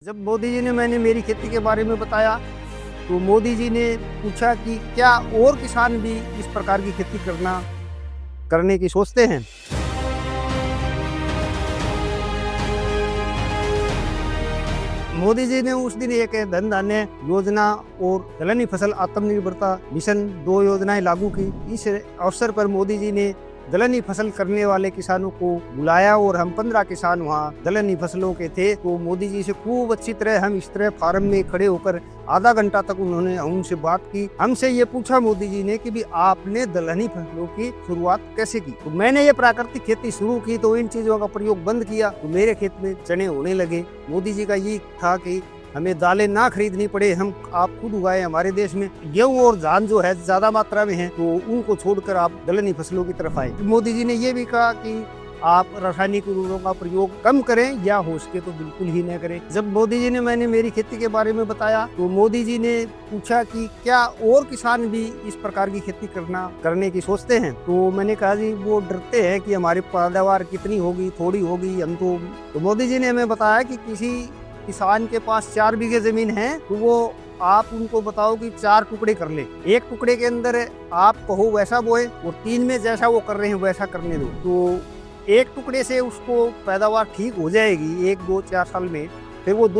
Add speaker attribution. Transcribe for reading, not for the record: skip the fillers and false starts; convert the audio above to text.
Speaker 1: जब मोदी जी ने मैंने मेरी खेती के बारे में बताया तो मोदी जी ने पूछा कि क्या और किसान भी इस प्रकार की खेती करने की सोचते हैं। मोदी जी ने उस दिन एक धन धान्य योजना और दलहनी फसल आत्मनिर्भरता मिशन 2 योजनाएं लागू की। इस अवसर पर मोदी जी ने दलहनी फसल करने वाले किसानों को बुलाया और हम 15 किसान वहाँ दलहनी फसलों के थे। तो मोदी जी से खूब अच्छी तरह हम इस तरह फार्म में खड़े होकर आधा घंटा तक उन्होंने हमसे बात की। हमसे ये पूछा मोदी जी ने कि भी आपने दलहनी फसलों की शुरुआत कैसे की। तो मैंने ये प्राकृतिक खेती शुरू की तो इन चीजों का प्रयोग बंद किया तो मेरे खेत में चने होने लगे। मोदी जी का ये था कि हमें दालें ना खरीदनी पड़े, हम आप खुद उगाए। हमारे देश में गेहूं और धान जो है ज्यादा मात्रा में है तो उनको छोड़कर आप दलहनी फसलों की तरफ आए। मोदी जी ने ये भी कहा कि आप रासायनिक उर्वरकों का प्रयोग कम करें या हो सके तो बिल्कुल ही न करें। जब मोदी जी ने मैंने मेरी खेती के बारे में बताया तो मोदी जी ने पूछा कि क्या और किसान भी इस प्रकार की खेती करने की सोचते हैं। तो मैंने कहा जी वो डरते हैं कि हमारी पैदावार कितनी होगी, थोड़ी होगी। हम तो मोदी जी ने हमें बताया कि किसी किसान के पास 4 बीघे जमीन है तो वो आप उनको बताओ कि 4 टुकड़े कर ले। एक टुकड़े के अंदर आप कहो वैसा बोए और 3 में जैसा वो कर रहे हैं वैसा करने दो। तो एक टुकड़े से उसको पैदावार ठीक हो जाएगी 1, 2, 4 साल में। फिर वो 2